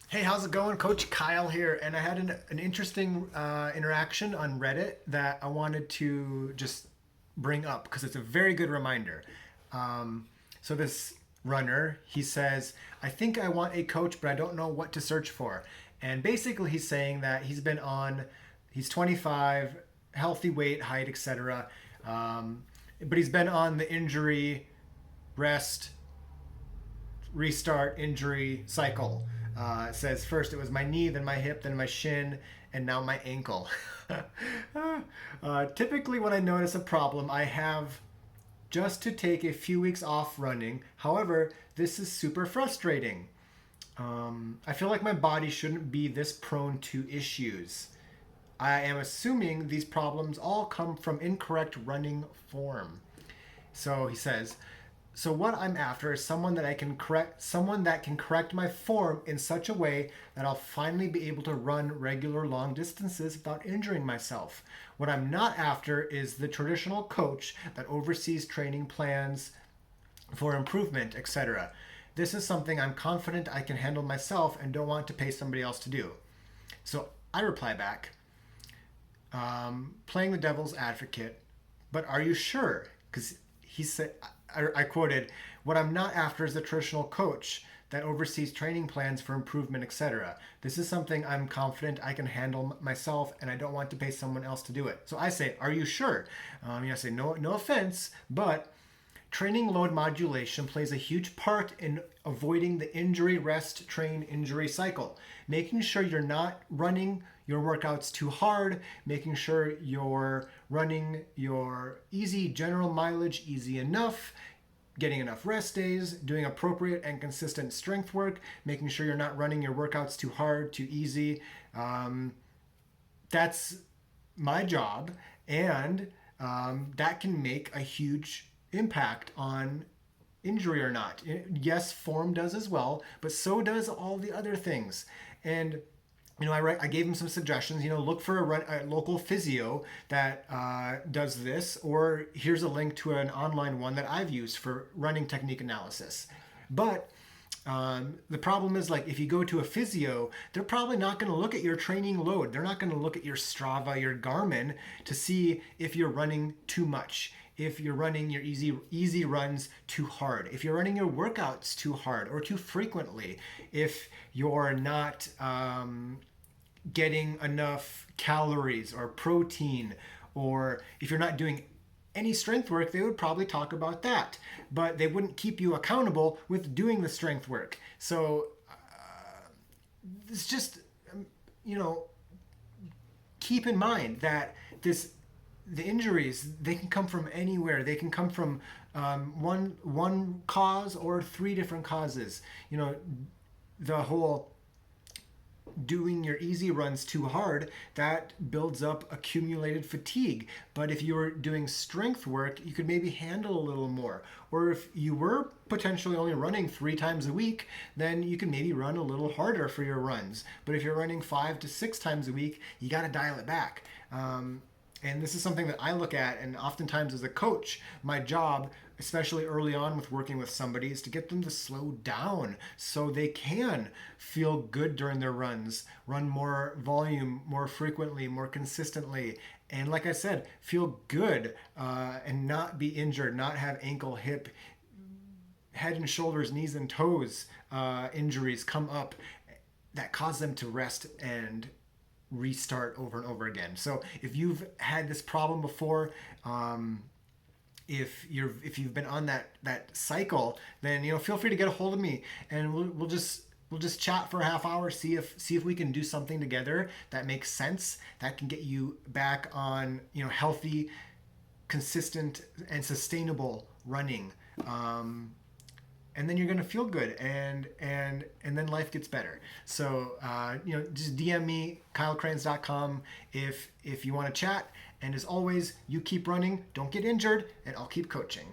Hey, how's it going? Coach Kyle here, and I had an interesting interaction on Reddit that I wanted to just bring up because it's a very good reminder. So this runner, he says, "I think I want a coach, but I don't know what to search for." And basically, he's saying that he's 25, healthy weight, height, etc. But he's been on the injury, rest, restart injury cycle. It says first it was my knee, then my hip, then my shin, and now my ankle. Typically, when I notice a problem, I have just to take a few weeks off running. However, this is super frustrating. I feel like my body shouldn't be this prone to issues. I am assuming these problems all come from incorrect running form. So he says, so what I'm after is someone that can correct my form in such a way that I'll finally be able to run regular long distances without injuring myself. What I'm not after is the traditional coach that oversees training plans for improvement, etc. This is something I'm confident I can handle myself and don't want to pay somebody else to do. So I reply back, playing the devil's advocate, but are you sure? Because he said, I quoted, "What I'm not after is the traditional coach that oversees training plans for improvement, etc. This is something I'm confident I can handle myself, and I don't want to pay someone else to do it." So I say, "Are you sure?" I say, "No offense, but training load modulation plays a huge part in avoiding the injury, rest, train, injury cycle. Making sure you're not running your workouts too hard, making sure you're running your easy general mileage easy enough, getting enough rest days, doing appropriate and consistent strength work, making sure you're not running your workouts too hard, too easy. That's my job, and that can make a huge impact on injury or not. Yes, form does as well, but so does all the other things. And I gave him some suggestions. Look for a local physio that does this, or here's a link to an online one that I've used for running technique analysis. But the problem is, like, if you go to a physio, they're probably not going to look at your training load. They're not going to look at your Strava, your Garmin to see if you're running too much, if you're running your easy runs too hard, if you're running your workouts too hard or too frequently, if you're not getting enough calories or protein, or if you're not doing any strength work, they would probably talk about that. But they wouldn't keep you accountable with doing the strength work. So it's just, you know, keep in mind that the injuries, they can come from anywhere. They can come from one cause or three different causes. The whole doing your easy runs too hard, that builds up accumulated fatigue. But if you were doing strength work, you could maybe handle a little more. Or if you were potentially only running 3 times a week, then you can maybe run a little harder for your runs. But if you're running 5 to 6 times a week, you got to dial it back. And this is something that I look at, and oftentimes as a coach, my job, especially early on with working with somebody, is to get them to slow down so they can feel good during their runs, run more volume, more frequently, more consistently, and like I said, feel good and not be injured, not have ankle, hip, head and shoulders, knees and toes injuries come up that cause them to rest and restart over and over again. So if you've had this problem before, if you've been on that cycle, then feel free to get a hold of me, and we'll just chat for a half hour, see if we can do something together that makes sense, that can get you back on healthy, consistent, and sustainable running. And then you're gonna feel good, and then life gets better. So just DM me, KyleCranes.com, if you want to chat. And as always, you keep running, don't get injured, and I'll keep coaching.